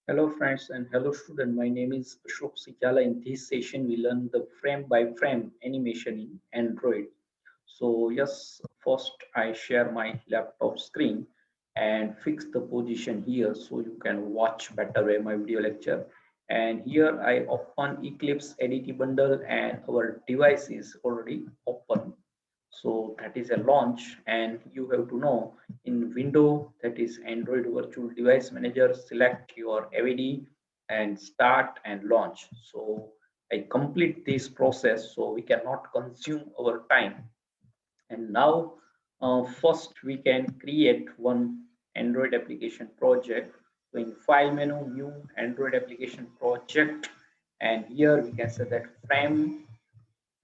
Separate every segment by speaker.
Speaker 1: Hello friends and hello student. My name is Ashok Sikala. In this session, we learn the frame by frame animation in Android. So yes, first I share my laptop screen and fix the position here so you can watch better my video lecture. And here I open Eclipse Edit Bundle and our device is already open. So that is a launch, and you have to know in window, that is Android Virtual Device Manager, select your AVD and start and launch. So I complete this process so we cannot consume our time. And now first we can create one Android application project. So in file menu, new Android application project, and here we can say that frame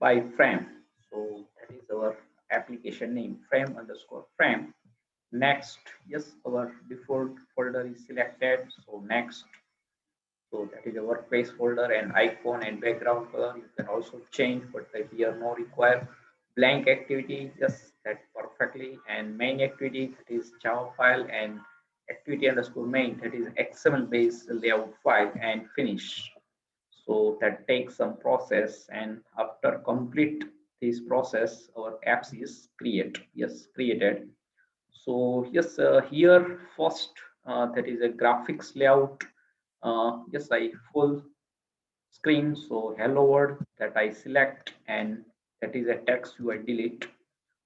Speaker 1: by frame. So that is our application name, frame underscore frame. Next, yes, our default folder is selected. So next, so that is a workspace folder and icon and background color. You can also change, but here no require. Blank activity, yes, that perfectly. And main activity, that is Java file, and activity underscore main, that is XML based layout file, and finish. So that takes some process, and after complete this process, our apps is created. So yes, here first, that is a graphics layout. Yes, I full screen, so hello world that I select, and that is a text UI delete.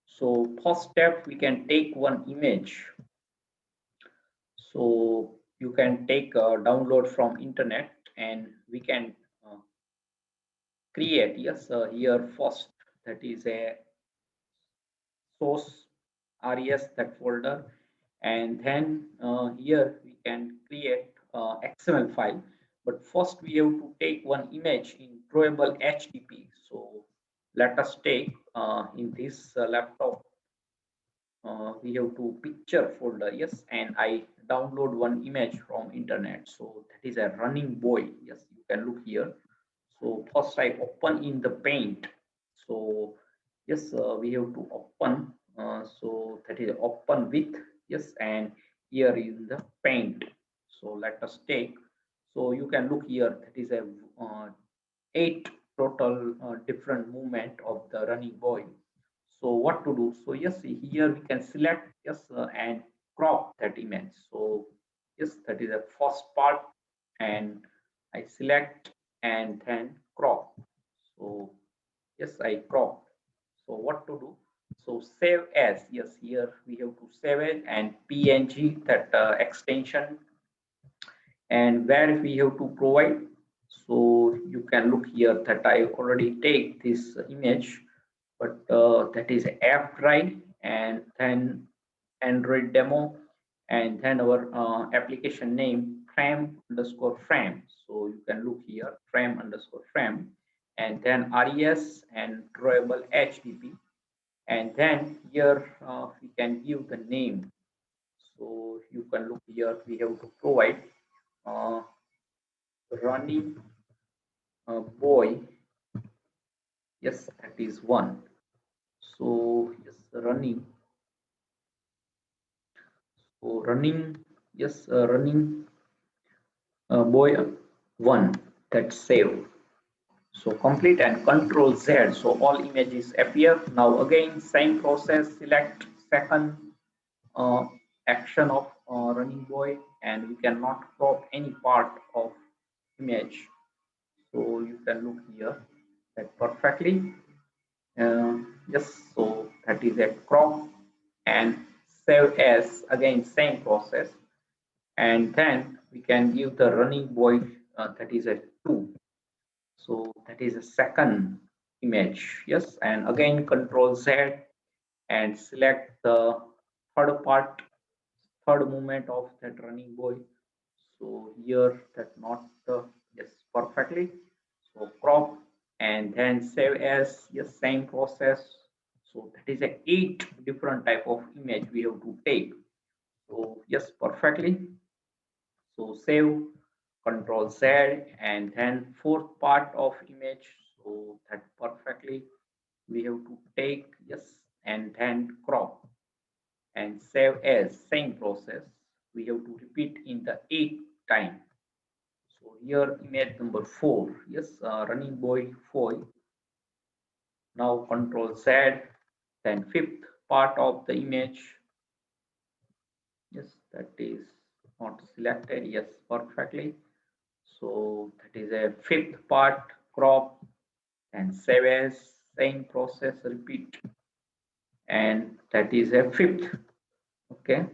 Speaker 1: So first step, we can take one image. So you can take a download from internet, and we can uh, create, yes, here first, that is a source res, that folder. And then here we can create xml file, but first we have to take one image in drawable hdp. So let us take in this laptop, we have to picture folder, yes, and I download one image from internet. So that is a running boy, yes, you can look here. So first I open in the paint. So yes, we have to open, so that is open with, yes, and here is the paint. So let us take, so you can look here, that is a 8 total different movement of the running boy. So what to do? So yes, here we can select, yes, and crop that image. So yes, that is the first part, and I select and then crop. So yes, I crop. So what to do? So save as, yes, here we have to save it, and png, that extension, and where we have to provide. So you can look here that I already take this image, but that is app drive, and then Android demo, and then our application name, frame underscore frame. So you can look here, frame underscore frame, and then res and drawable hdp, and then here we can give the name. So you can look here, we have to provide uh, running boy, yes, that is one. So yes, running, yes, running boy one, that save. So complete and control Z, so all images appear. Now again same process, select second uh, action of running boy, and we cannot crop any part of image. So you can look here that perfectly. Yes, so that is a crop, and save as, again same process, and then we can give the running boy, that is a 2. So that is a second image, yes, and again control Z and select the third part, third movement of that running boy. So here that not, yes, perfectly. So crop and then save as, yes, same process. So that is a 8 different type of image we have to take. So yes, perfectly. So save, control Z, and then fourth part of image. So that perfectly we have to take, yes, and then crop and save as, same process we have to repeat in the 8th time. here image number 4, yes, running boy 4. Now control Z, then fifth part of the image, yes, that is not selected, yes, perfectly. So that is a fifth part, crop and save as, same process repeat, and that is a fifth. Okay,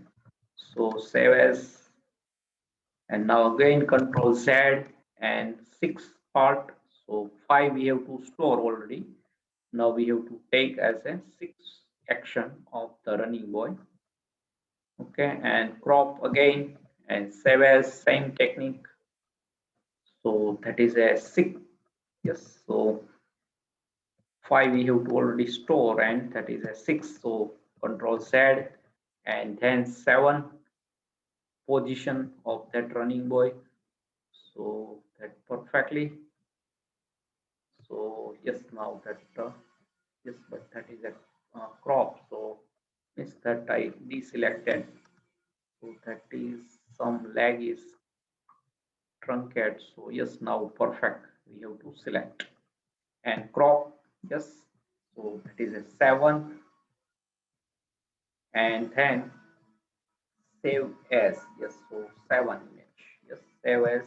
Speaker 1: so save as, and now again control Z and sixth part. So 5 we have to store already. Now we have to take as a sixth action of the running boy. Okay, and crop again and save as, same technique. So that is a 6. Yes, so 5 we have to already store, and that is a 6. So control Z and then 7 position of that running boy. So that perfectly. So yes, now that yes, but that is a crop. So means that I deselected. So that is some lag is truncated. So yes, now perfect. We have to select and crop. Yes. So that is a 7, and then save as. Yes. So 7 image. Yes. Save as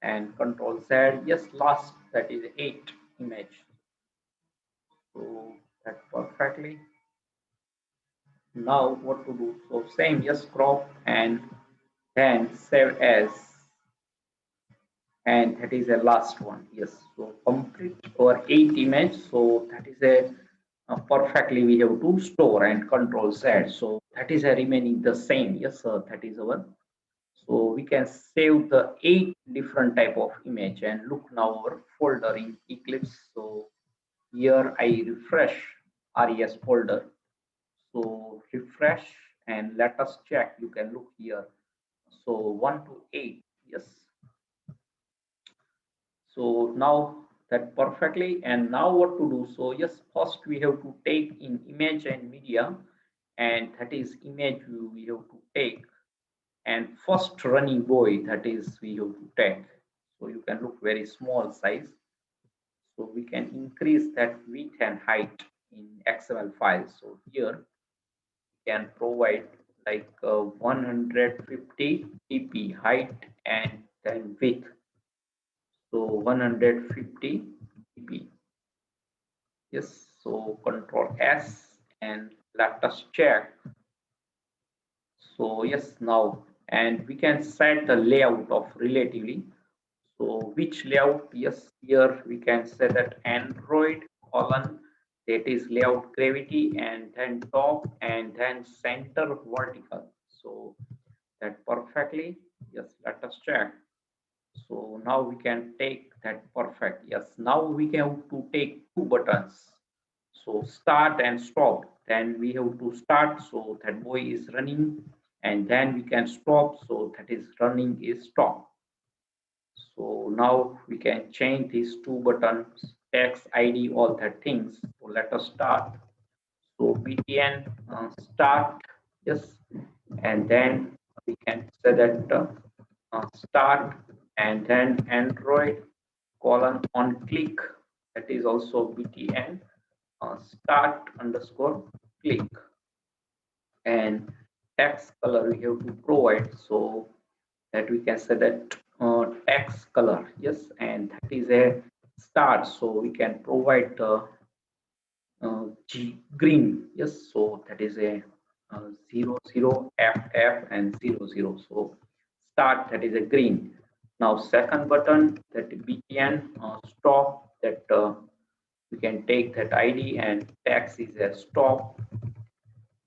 Speaker 1: and control Z. Yes. Last, that is 8 image. So that perfectly. Now what to do? So same, yes, crop and then save as, and that is the last one. Yes, so complete our 8 image. So that is a perfectly we have to store and control Z. So that is a remaining the same. Yes, that is our. So we can save the 8 different type of image, and look now our folder in Eclipse. So here I refresh res folder. So refresh and let us check. You can look here. So 1 to 8. Yes. So now that perfectly. And now what to do? So yes, first we have to take in image and media, and that is image we have to take, and first running boy, that is we have to take. So you can look very small size. So we can increase that width and height in XML file. So here can provide like 150 dp height and then width. So 150 dp. Yes. So control S and let us check. So yes, now, and we can set the layout of relatively. So which layout? Yes, here we can say that Android column, that is layout gravity, and then top and then center vertical. So that perfectly. Yes, let us check. So now we can take that perfect. Yes, now we have to take two buttons. So start and stop. Then we have to start, so that boy is running, and then we can stop, so that is running is stop. So now we can change these two buttons, text ID, all that things. So let us start. So btn start, yes, and then we can say that start and then Android colon on click, that is also btn start underscore click, and text color we have to provide, so that we can say that text color, yes, and that is a start, so we can provide the green, yes, so that is a 00 FF and 00, so start, that is a green. Now second button, that btn stop, that we can take that id, and text is a stop,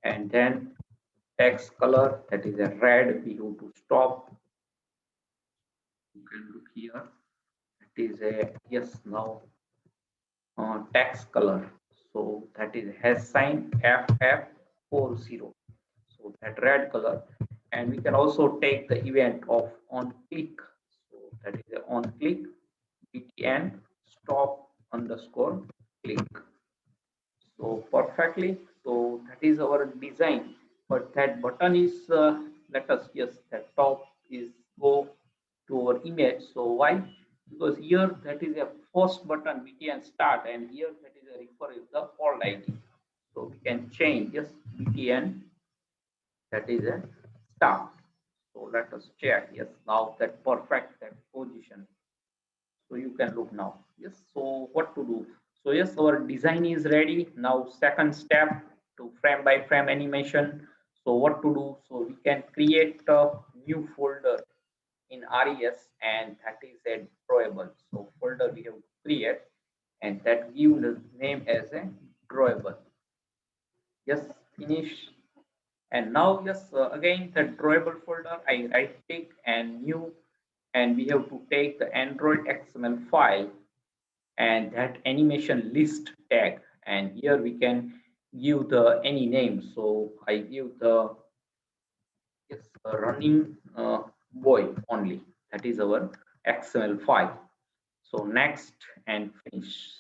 Speaker 1: and then text color, that is a red, we have to stop. You can look here, it is a, yes, now text color, so that is hash sign FF40, so that red color. And we can also take the event of on click, so that is a on click btn stop underscore click. So perfectly, so that is our design, but that button is let us, yes, that top is go to our image. So why? Because here that is a first button we can start, and here that is a refer is the alt ID. So we can change yes btn, that is a start. So let us check. Yes, now that perfect that position. So you can look now. Yes, so what to do? So yes, our design is ready. Now second step to frame by frame animation. So what to do? So we can create a new folder in res, and that is a drawable. So folder we have to create, and that give the name as a drawable. Yes, finish. And now yes, again the drawable folder I right click and new, and we have to take the Android XML file and that animation list tag, and here we can give the any name. So I give the yes running boy only, that is our XML file. So next and finish.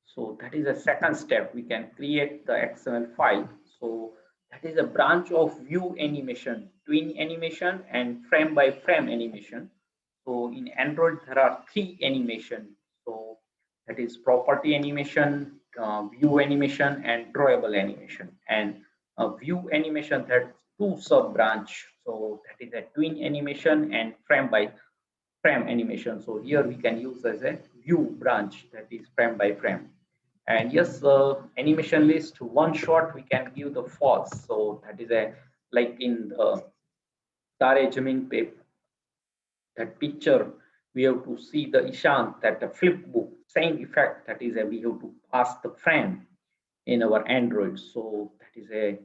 Speaker 1: So that is a second step. We can create the XML file. So that is a branch of view animation, tween animation, and frame by frame animation. So in Android, there are three animation. So that is property animation, view animation, and drawable animation. And view animation, that's two sub branch. So that is a tween animation and frame by frame animation. So here we can use as a view branch, that is frame by frame. And yes, animation list one shot we can give the false. So that is a like in the Tare Jamin Pe, that picture we have to see the Ishant, that the flip book same effect, that is a we have to pass the frame in our Android. So that is a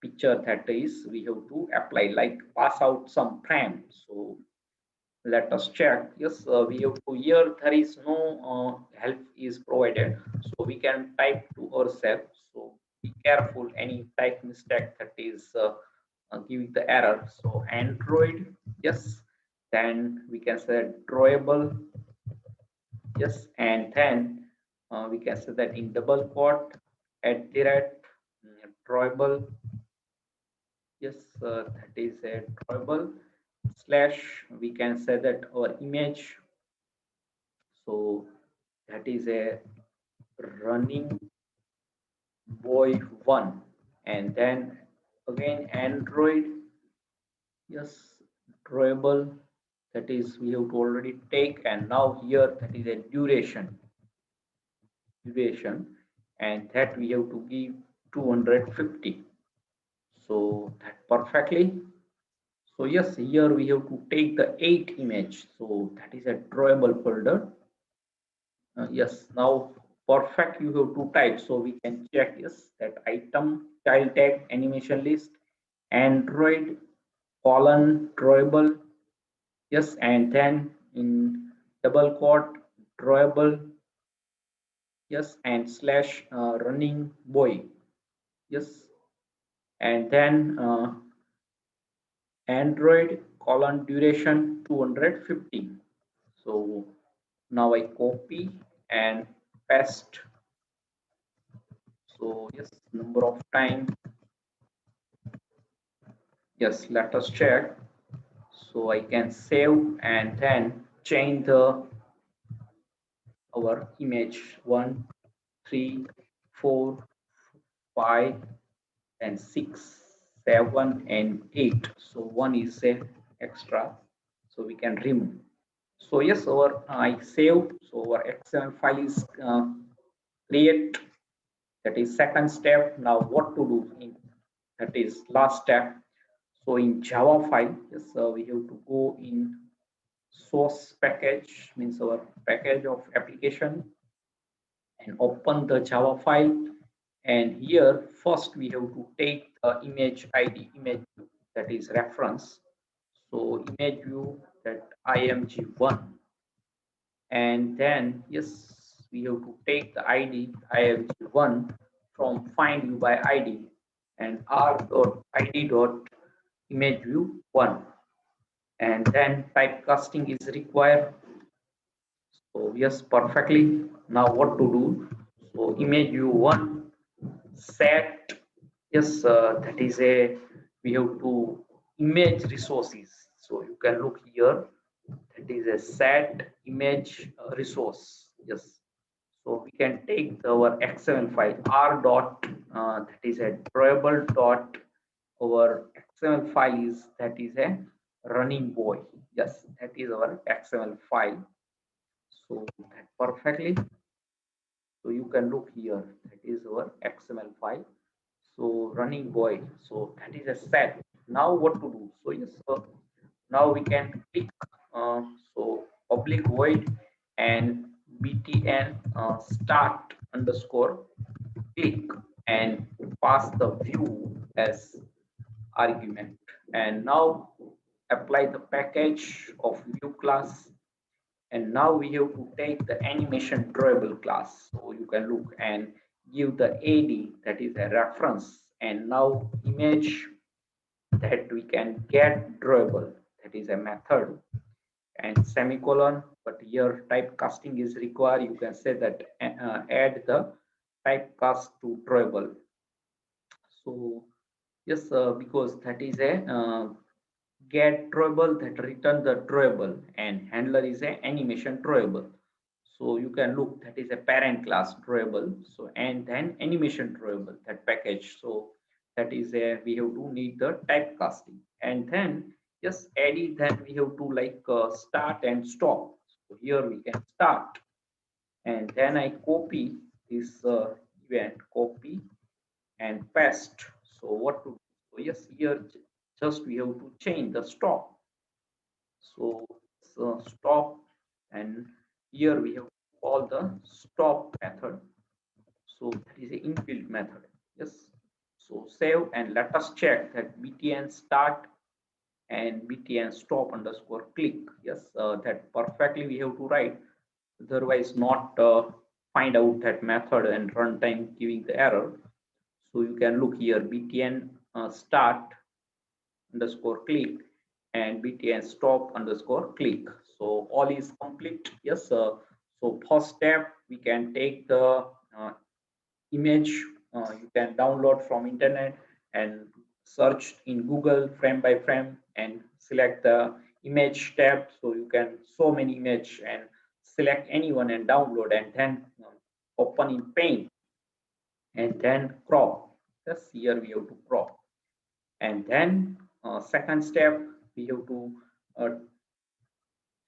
Speaker 1: picture that is we have to apply like pass out some frame. So let us check. Yes, we have to here there is no help is provided, so we can type to ourselves. So be careful any type mistake that is giving the error. So Android, yes, then we can say drawable, yes, and then we can say that in double quote at the rate drawable, yes, that is a drawable slash, we can say that our image. So that is a running boy one, and then again Android, yes, drawable, that is we have to already take, and now here that is a duration, and that we have to give 250. So that perfectly. So yes, here we have to take the 8 image, so that is a drawable folder. Yes, now perfect you have two types, so we can check yes that item child tag animation list Android colon drawable, yes, and then in double quote drawable, yes, and slash running boy, yes, and then Android colon duration 250. So now I copy and paste. So yes, number of time. Yes, let us check. So I can save and then change the our image 1, 3, 4, 5, and 6, 7, and 8. So one is a extra, so we can remove. So yes, our I save. So our XML file is create. That is second step. Now what to do in that is last step. So in Java file, yes, we have to go in source package, means our package of application, and open the Java file. And here first we have to take the image ID, image view, that is reference. So image view that img1, and then yes, we have to take the ID img1 from find view by ID, and r.id.image view 1, and then typecasting is required. So yes, perfectly. Now what to do? So image view one set. Yes, that is a we have to image resources. So you can look here, that is a set image resource. Yes, so we can take our XML file r dot that is a drawable dot. Our XML file is that is a running boy. Yes, that is our XML file. So that perfectly. So you can look here, that is our XML file. So running boy, so that is a set. Now what to do? So yes, now we can click so public void and btn start underscore click and pass the view as argument, and now apply the package of view class, and now we have to take the animation drawable class. So you can look and give the ad, that is a reference, and now image that we can get drawable, that is a method, and semicolon, but here typecasting is required. You can say that add the typecast to drawable. So yes, because that is a get drawable, that return the drawable, and handler is a animation drawable. So you can look, that is a parent class drawable. So and then animation drawable, that package. So that is a, we have to need the typecasting, and then just add it, then we have to like start and stop. So here we can start, and then I copy this event, copy and paste. So what to do? So yes, here just we have to change the stop. So, stop, and here we have all the stop method. So that is a inbuilt method. Yes. So save and let us check that btn start and btn stop underscore click. Yes, that perfectly we have to write. Otherwise, not find out that method and runtime giving the error. So you can look here btn start underscore click and btn stop underscore click. So all is complete. Yes. So first step, we can take the image you can download from internet and search in Google frame by frame and select the image tab. So you can so many image and select anyone and download, and then open in paint and then crop. Yes, here we have to crop, and then second step, we have to uh,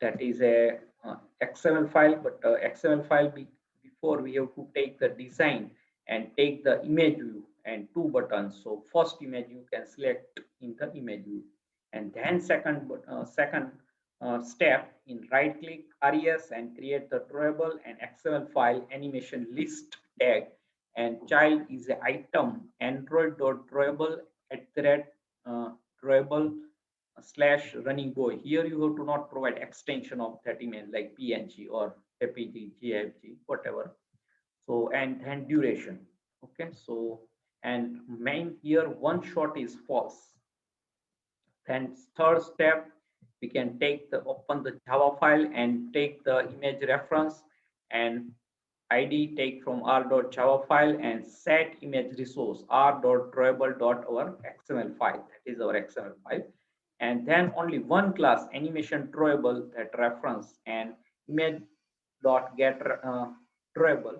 Speaker 1: that is a XML file, but XML file before we have to take the design and take the image view and two buttons. So first image you can select in the image view, and then second step, in right click res and create the drawable and XML file animation list tag, and child is a item android.drawable at the rate drawable slash running boy. Here you have to not provide extension of that image like png or apg gifg whatever. So and then duration. Okay, so and main here one shot is false. Then third step, we can take the open the java file and take the image reference and id take from r.java file and set image resource r.drawable.our xml file, that is our xml file, and then only one class animation drawable, that reference, and image dot get drawable,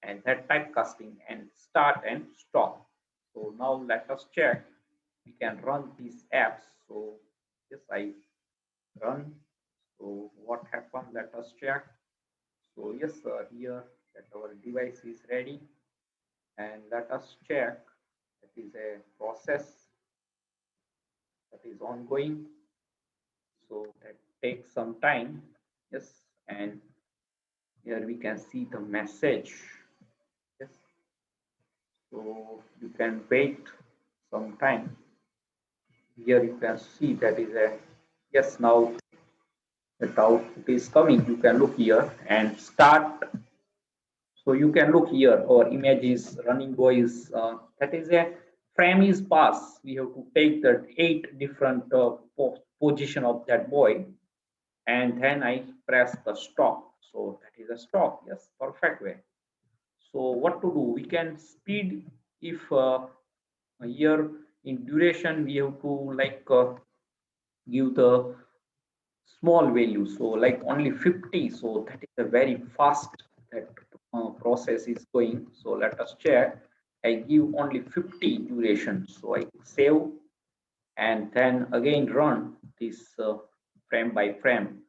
Speaker 1: and that typecasting and start and stop. So now let us check, we can run these apps. So yes, I run. So what happened, let us check. So yes, here that our device is ready, and let us check, that is a process that is ongoing. So that takes some time. Yes, and here we can see the message. Yes, so you can wait some time. Here you can see that is a yes, now the output is coming. You can look here and start. So you can look here, our image is running boy is that is a frame is pass. We have to take the 8 different position of that boy, and then I press the stop. So that is a stop. Yes, perfect way. So what to do? We can speed if here in duration we have to like give the small value, so like only 50, so that is a very fast that process is going. So let us check. I give only 50 duration, so I save and then again run this frame by frame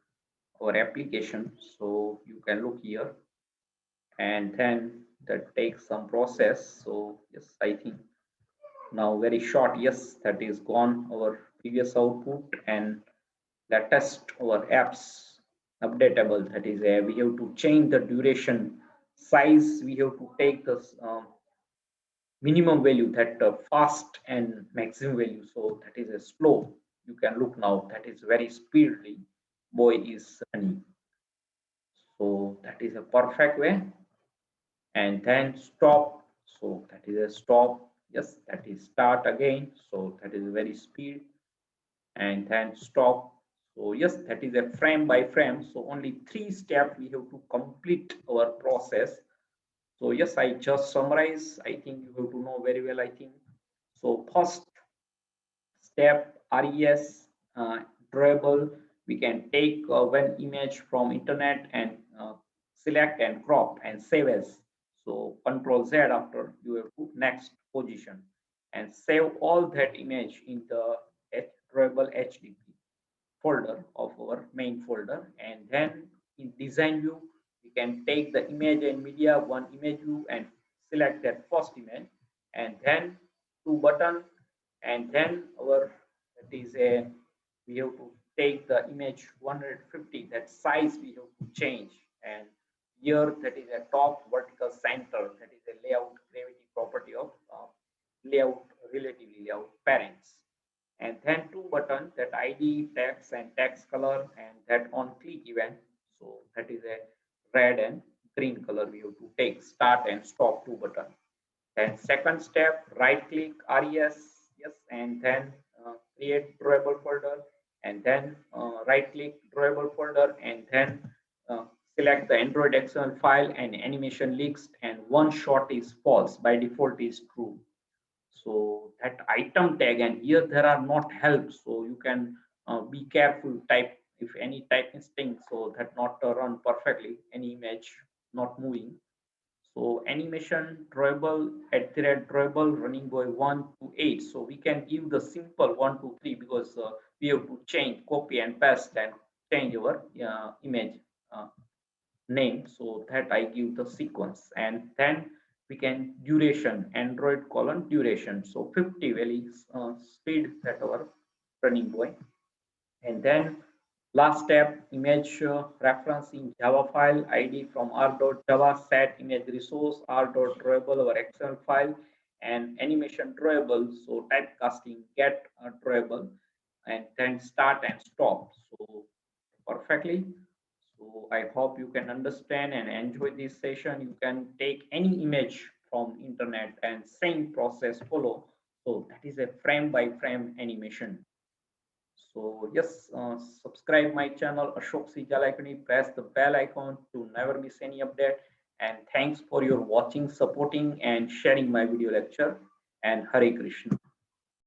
Speaker 1: or application. So you can look here, and then that takes some process. So yes, I think now very short, yes, that is gone our previous output. And let test our apps updatable, that is we have to change the duration size, we have to take this minimum value, that fast and maximum value, so that is a slow. You can look now, that is very speedily boy is running. So that is a perfect way. And then stop, so that is a stop. Yes, that is start again, so that is very speed. And then stop, so yes, that is a frame by frame. So only 3 steps we have to complete our process. So yes, I just summarize, I think you have to know very well, I think. So first step, res drawable, we can take one image from internet and select and crop and save as. So control Z after you have to next position and save all that image in the drawable HDP folder of our main folder. And then in design view, we can take the image and media one image view and select that first image, and then two button, and then our, that is a, we have to take the image 150, that size we have to change. And here that is a top vertical center, that is a layout gravity property of layout, relatively layout parents. And then two buttons, that id text and text color, and that on click event, so that is a red and green color we have to take start and stop two button. Then second step, right click res, yes, and then create drawable folder, and then right click drawable folder, and then uh, select the Android XML file and animation list, and one shot is false, by default is true. So that item tag, and here there are not help, so you can be careful type if any type mistake, so that not run perfectly any image not moving. So animation drawable at the red drawable running by 1 to 8. So we can give the simple 1 to 3 because we have to change, copy and paste and change our image name. So that I give the sequence, and then we can duration Android colon duration. So 50 value speed that our running boy. And then last step, image reference in Java file ID from r.java set image resource r.drawable our XML file, and animation drawable, so typecasting get drawable, and then start and stop. So perfectly. So I hope you can understand and enjoy this session. You can take any image from internet and same process follow. So that is a frame by frame animation. So yes, subscribe my channel Ashok C Jalakuni, press the bell icon to never miss any update. And thanks for your watching, supporting and sharing my video lecture. And Hare Krishna.